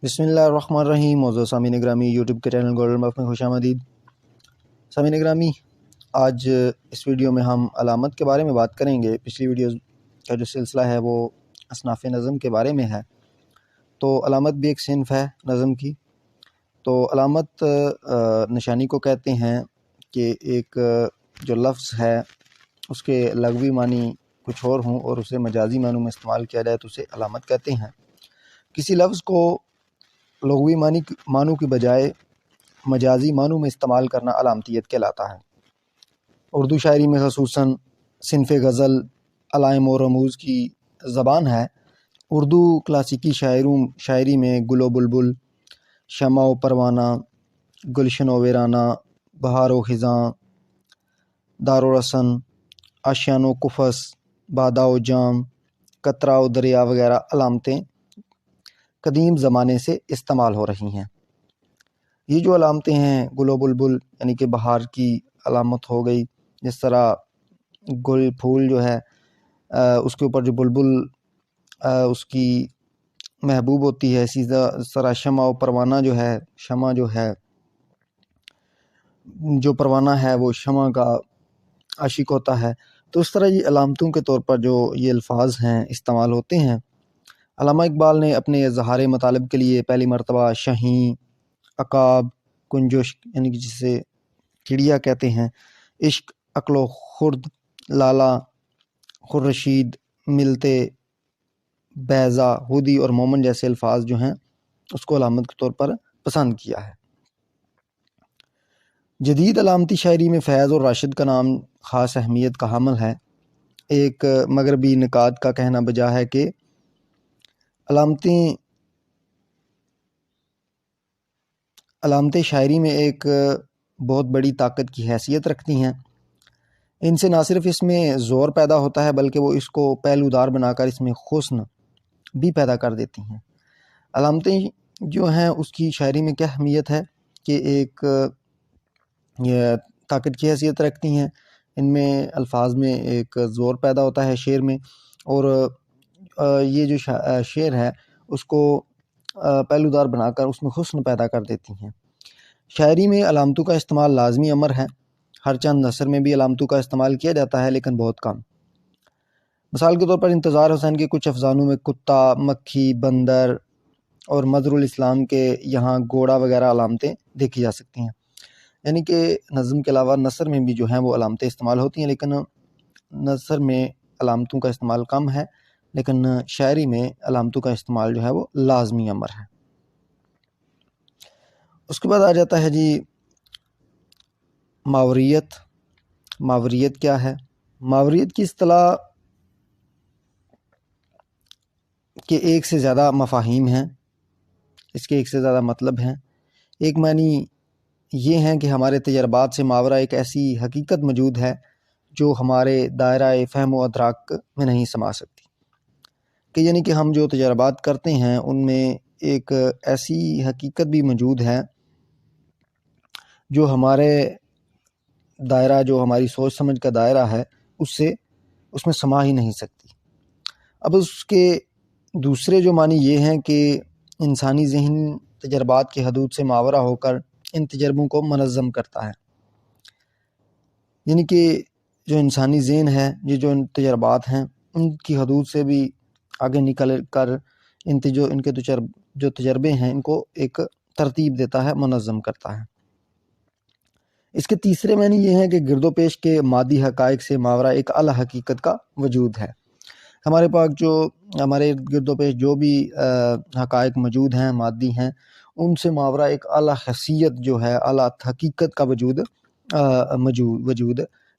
بسم اللہ الرحمن الرحیم۔ موضوع سامعین گرامی، یوٹیوب کے چینل گولڈن بف میں خوش آمدید۔ سامعین گرامی، آج اس ویڈیو میں ہم علامت کے بارے میں بات کریں گے۔ پچھلی ویڈیو کا جو سلسلہ ہے وہ اصناف نظم کے بارے میں ہے، تو علامت بھی ایک صنف ہے نظم کی۔ تو علامت نشانی کو کہتے ہیں کہ ایک جو لفظ ہے اس کے لغوی معنی کچھ اور ہوں اور اسے مجازی معنوں میں استعمال کیا جائے تو اسے علامت کہتے ہیں۔ کسی لفظ کو لغوی معنوں کی بجائے مجازی معنوں میں استعمال کرنا علامتیت کہلاتا ہے۔ اردو شاعری میں خصوصاً صنف غزل علائم و رموز کی زبان ہے۔ اردو کلاسیکی شاعری میں گل و بلبل، شمع و پروانہ، گلشن و ویرانہ، بہار و خزاں، دار و رسن، آشیان و قفس، بادا و جام، قطرہ و دریا وغیرہ علامتیں قدیم زمانے سے استعمال ہو رہی ہیں۔ یہ جو علامتیں ہیں، گل و بلبل یعنی کہ بہار کی علامت ہو گئی، جس طرح گل پھول جو ہے اس کے اوپر جو بلبل اس کی محبوب ہوتی ہے، اسی طرح شمع و پروانہ جو ہے، شمع جو پروانہ ہے وہ شمع کا عاشق ہوتا ہے۔ تو اس طرح یہ علامتوں کے طور پر جو یہ الفاظ ہیں استعمال ہوتے ہیں۔ علامہ اقبال نے اپنے اظہار مطالب کے لیے پہلی مرتبہ شاہین، عقاب، کنجش یعنی کہ جسے چڑیا کہتے ہیں، عشق، عقل و خرد، لالا، خورشید، ملتے، بیضا، ہودی اور مومن جیسے الفاظ جو ہیں اس کو علامت کے طور پر پسند کیا ہے۔ جدید علامتی شاعری میں فیض اور راشد کا نام خاص اہمیت کا حامل ہے۔ ایک مغربی نقاد کا کہنا بجا ہے کہ علامتیں شاعری میں ایک بہت بڑی طاقت کی حیثیت رکھتی ہیں۔ ان سے نہ صرف اس میں زور پیدا ہوتا ہے بلکہ وہ اس کو پہلودار بنا کر اس میں حسن بھی پیدا کر دیتی ہیں۔ علامتیں جو ہیں اس کی شاعری میں کیا اہمیت ہے کہ ایک یہ طاقت کی حیثیت رکھتی ہیں، ان میں الفاظ میں ایک زور پیدا ہوتا ہے شعر میں، اور یہ جو شعر ہے اس کو پہلودار بنا کر اس میں حسن پیدا کر دیتی ہیں۔ شاعری میں علامتوں کا استعمال لازمی امر ہے۔ ہر چند نثر میں بھی علامتوں کا استعمال کیا جاتا ہے لیکن بہت کم۔ مثال کے طور پر انتظار حسین کے کچھ افسانوں میں کتا، مکھی، بندر اور مظہر الاسلام کے یہاں گھوڑا وغیرہ علامتیں دیکھی جا سکتی ہیں۔ یعنی کہ نظم کے علاوہ نثر میں بھی جو ہیں وہ علامتیں استعمال ہوتی ہیں، لیکن نثر میں علامتوں کا استعمال کم ہے، لیکن شاعری میں علامتوں کا استعمال جو ہے وہ لازمی امر ہے۔ اس کے بعد آ جاتا ہے جی ماوریت۔ ماوریت کیا ہے؟ ماوریت کی اصطلاح کے ایک سے زیادہ مفاہیم ہیں، اس کے ایک سے زیادہ مطلب ہیں۔ ایک معنی یہ ہیں کہ ہمارے تجربات سے ماورا ایک ایسی حقیقت موجود ہے جو ہمارے دائرہ فہم و ادراک میں نہیں سما سکتی، کہ یعنی کہ ہم جو تجربات کرتے ہیں ان میں ایک ایسی حقیقت بھی موجود ہے جو ہمارے دائرہ، جو ہماری سوچ سمجھ کا دائرہ ہے اس میں سما ہی نہیں سکتی۔ اب اس کے دوسرے جو معنی یہ ہیں کہ انسانی ذہن تجربات کی حدود سے ماورا ہو کر ان تجربوں کو منظم کرتا ہے۔ یعنی کہ جو انسانی ذہن ہے، یہ جو تجربات ہیں ان کی حدود سے بھی آگے نکل کر ان کے جو تجربے ہیں ان کو ایک ترتیب دیتا ہے، منظم کرتا ہے۔ اس کے تیسرے معنی یہ ہے کہ گرد و پیش کے مادی حقائق سے ماورا ایک اعلیٰ حقیقت کا وجود ہے۔ ہمارے پاس جو ہمارے گرد و پیش جو بھی حقائق موجود ہیں، مادی ہیں، ان سے ماورا ایک اعلیٰ حیثیت جو ہے، اعلیٰ حقیقت کا وجود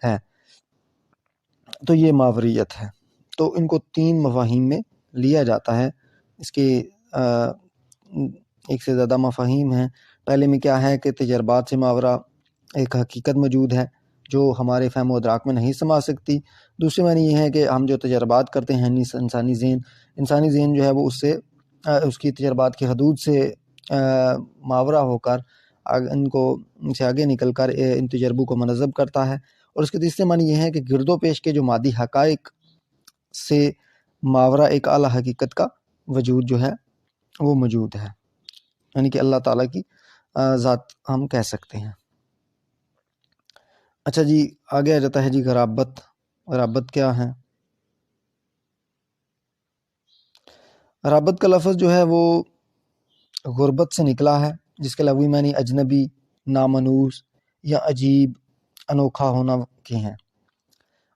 ہے، تو یہ ماوریت ہے۔ تو ان کو تین مفاہیم میں لیا جاتا ہے۔ اس کے ایک سے زیادہ مفاہیم ہیں۔ پہلے میں کیا ہے کہ تجربات سے ماورا ایک حقیقت موجود ہے جو ہمارے فہم و ادراک میں نہیں سما سکتی۔ دوسرے معنی یہ ہے کہ ہم جو تجربات کرتے ہیں، انسانی ذہن جو ہے وہ اس کی تجربات کی حدود سے ماورا ہو کر ان سے آگے نکل کر ان تجربوں کو منظم کرتا ہے۔ اور اس کے تیسرے معنی یہ ہے کہ گرد و پیش کے جو مادی حقائق سے ماورا ایک اعلیٰ حقیقت کا وجود جو ہے وہ موجود ہے۔ یعنی کہ اللہ تعالیٰ کی ذات ہم کہہ سکتے ہیں۔ اچھا جی، آگے آ جاتا ہے جی غرابت۔ غرابت کیا ہے؟ غرابت کا لفظ جو ہے وہ غربت سے نکلا ہے، جس کے لغوی معنی اجنبی، نامانوس یا عجیب، انوکھا ہونا کے ہیں۔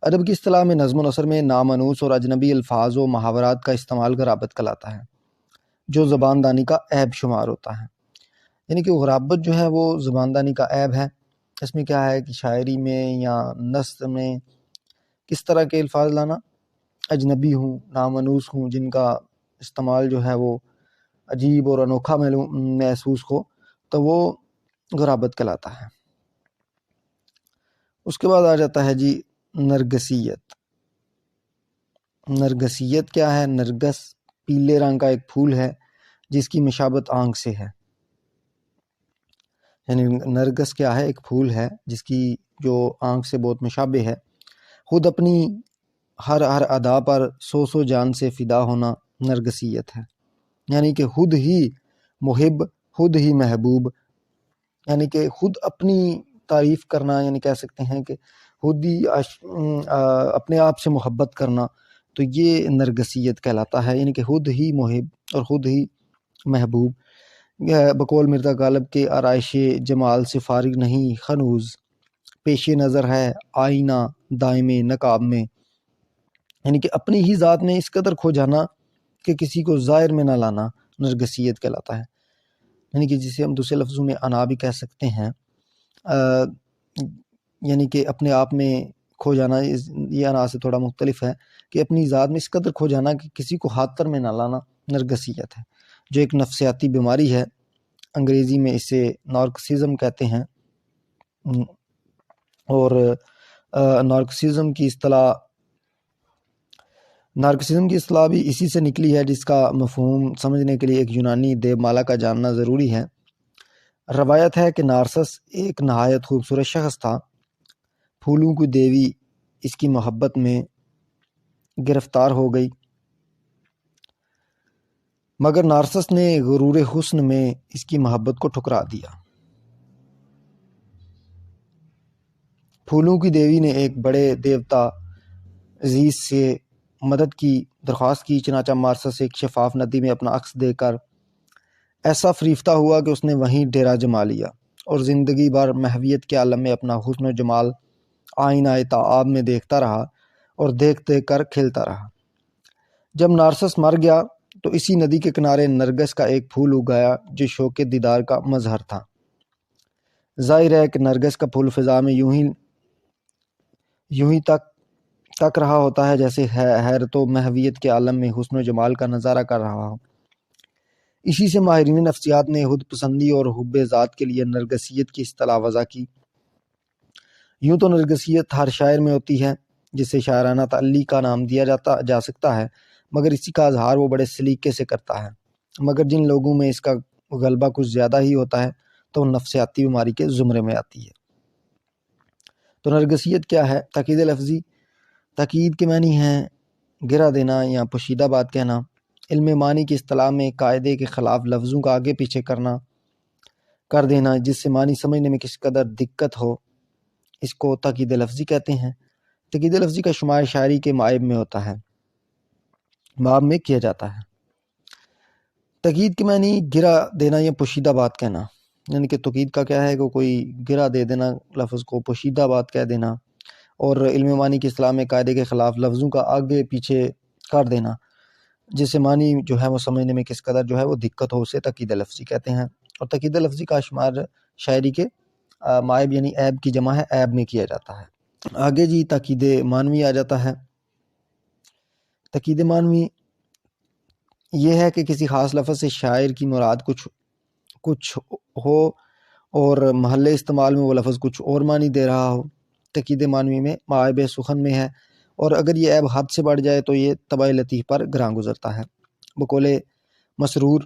ادب کی اصطلاح میں نظم و نثر میں نامانوس اور اجنبی الفاظ و محاورات کا استعمال غرابت کہلاتا ہے، جو زبان دانی کا عیب شمار ہوتا ہے۔ یعنی کہ غرابت جو ہے وہ زبان دانی کا عیب ہے۔ اس میں کیا ہے کہ شاعری میں یا نثر میں کس طرح کے الفاظ لانا، اجنبی ہوں، نامانوس ہوں، جن کا استعمال جو ہے وہ عجیب اور انوکھا محسوس ہو، تو وہ غرابت کہلاتا ہے۔ اس کے بعد آ جاتا ہے جی نرگسیت۔ نرگسیت کیا ہے؟ نرگس پیلے رنگ کا ایک پھول ہے جس کی مشابت آنکھ سے ہے۔ یعنی نرگس کیا ہے؟ ایک پھول ہے جس کی جو آنکھ سے بہت مشابہ ہے۔ خود اپنی ہر ادا پر سو جان سے فدا ہونا نرگسیت ہے، یعنی کہ خود ہی محب، خود ہی محبوب، یعنی کہ خود اپنی تعریف کرنا، یعنی کہہ سکتے ہیں کہ خود ہی اپنے آپ سے محبت کرنا، تو یہ نرگسیت کہلاتا ہے، یعنی کہ خود ہی محب اور خود ہی محبوب۔ بقول مرزا غالب کے آرائش جمال سے فارغ نہیں خنوز، پیش نظر ہے آئینہ دائم نقاب میں، یعنی کہ اپنی ہی ذات میں اس قدر کھو جانا کہ کسی کو ظاہر میں نہ لانا نرگسیت کہلاتا ہے، یعنی کہ جسے ہم دوسرے لفظوں میں انا بھی کہہ سکتے ہیں۔ یعنی کہ اپنے آپ میں کھو جانا، یہ انا سے تھوڑا مختلف ہے کہ اپنی ذات میں اس قدر کھو جانا کہ کسی کو خاطر میں نہ لانا نرگسیت ہے، جو ایک نفسیاتی بیماری ہے۔ انگریزی میں اسے نارکسزم کہتے ہیں، اور نارکسزم کی اصطلاح بھی اسی سے نکلی ہے، جس کا مفہوم سمجھنے کے لیے ایک یونانی دیو مالا کا جاننا ضروری ہے۔ روایت ہے کہ نارسس ایک نہایت خوبصورت شخص تھا، پھولوں کی دیوی اس کی محبت میں گرفتار ہو گئی، مگر نارسس نے غرور حسن میں اس کی محبت کو ٹھکرا دیا۔ پھولوں کی دیوی نے ایک بڑے دیوتا عزیز سے مدد کی درخواست کی، چنانچہ نارسس ایک شفاف ندی میں اپنا عکس دے کر ایسا فریفتہ ہوا کہ اس نے وہیں ڈیرا جما لیا اور زندگی بھر محویت کے عالم میں اپنا حسن و جمال آئینہ تعاب میں دیکھتا رہا اور دیکھ دیکھ کر کھیلتا رہا۔ جب نارسس مر گیا تو اسی ندی کے کنارے نرگس کا ایک پھول اگایا جو شوق دیدار کا مظہر تھا۔ ظاہر ہے کہ نرگس کا پھول فضا میں یوں ہی تک رہا ہوتا ہے جیسے حیرت و محویت کے عالم میں حسن و جمال کا نظارہ کر رہا ہو۔ اسی سے ماہرین نفسیات نے خود پسندی اور حب ذات کے لیے نرگسیت کی اصطلاح وضع کی۔ یوں تو نرگسیت ہر شاعر میں ہوتی ہے جسے شاعرانہ تعلی کا نام دیا جا سکتا ہے، مگر اسی کا اظہار وہ بڑے سلیقے سے کرتا ہے۔ مگر جن لوگوں میں اس کا غلبہ کچھ زیادہ ہی ہوتا ہے تو وہ نفسیاتی بیماری کے زمرے میں آتی ہے۔ تو نرگسیت کیا ہے؟ تاکید لفظی۔ تاکید کے معنی ہیں گرا دینا یا پوشیدہ بات کہنا۔ علم معنی کی اصطلاح میں قاعدے کے خلاف لفظوں کا آگے پیچھے کر دینا، جس سے معنی سمجھنے میں کس قدر دقت ہو، اس کو تاکید لفظی کہتے ہیں۔ تاکید لفظی کا شمار شاعری کے مائب میں ہوتا ہے، باب میں کیا جاتا ہے۔ تاکید کے معنی گرا دینا یا پوشیدہ بات کہنا، یعنی کہ تاکید کا کیا ہے کہ کوئی گرا دے دینا، لفظ کو پوشیدہ بات کہہ دینا، اور علم معنی کی اصطلاح میں قاعدے کے خلاف لفظوں کا آگے پیچھے کر دینا، جس سے معنی جو ہے وہ سمجھنے میں کس قدر جو ہے وہ دقت ہو، اسے تاکید لفظی کہتے ہیں۔ اور تاکید لفظی کا شمار شاعری کے مائب یعنی عیب کی جمع ہے، عیب میں کیا جاتا ہے۔ آگے جی تاکید معنوی آ جاتا ہے۔ تاکید معنوی یہ ہے کہ کسی خاص لفظ سے شاعر کی مراد کچھ ہو اور محل استعمال میں وہ لفظ کچھ اور معنی دے رہا ہو۔ تاکید معنوی میں مائب سخن میں ہے، اور اگر یہ عیب حد سے بڑھ جائے تو یہ طبع لطیف پر گراں گزرتا ہے۔ بقول مسرور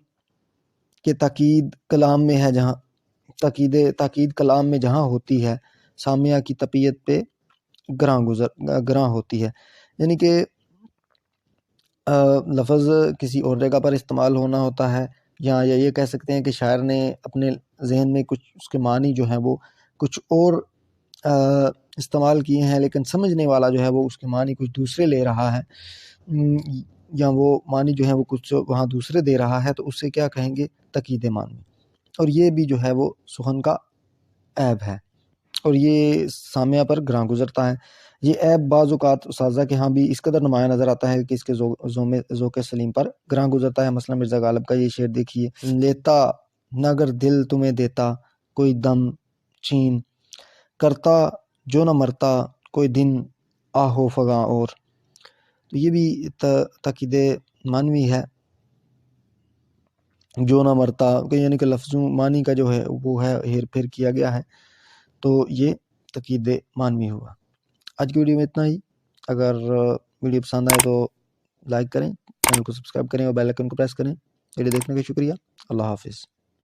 کہ تاکید کلام میں ہے جہاں تاکید کلام میں جہاں ہوتی ہے، سامعہ کی طبیعت پہ گراں ہوتی ہے، یعنی کہ لفظ کسی اور جگہ پر استعمال ہونا ہوتا ہے یا یہ کہہ سکتے ہیں کہ شاعر نے اپنے ذہن میں کچھ اس کے معنی جو ہیں وہ کچھ اور استعمال کیے ہیں، لیکن سمجھنے والا جو ہے وہ اس کے معنی کچھ دوسرے لے رہا ہے، یا وہ معنی جو ہے وہ کچھ وہاں دوسرے دے رہا ہے، تو اسے کیا کہیں گے؟ تقیید معنوی۔ اور یہ بھی جو ہے وہ سخن کا عیب ہے، اور یہ سامعہ پر گراں گزرتا ہے۔ یہ عیب بعض اوقات اساتذہ کے ہاں بھی اس قدر نمایاں نظر آتا ہے کہ اس کے ذوق سلیم پر گراں گزرتا ہے۔ مثلا مرزا غالب کا یہ شعر دیکھیے: لیتا نگر دل تمہیں دیتا کوئی دم چین، کرتا جو نہ مرتا کوئی دن آہو فغاں اور۔ تو یہ بھی تاکید معنوی ہے، جو نہ مرتا، یعنی کہ لفظوں معنی کا جو ہے وہ ہے ہیر پھیر کیا گیا ہے، تو یہ تاکید معنوی ہوا۔ آج کی ویڈیو میں اتنا ہی۔ اگر ویڈیو پسند آئے تو لائک کریں، چینل کو سبسکرائب کریں اور بیل آئیکن کو پریس کریں۔ ویڈیو دیکھنے کا شکریہ۔ اللہ حافظ۔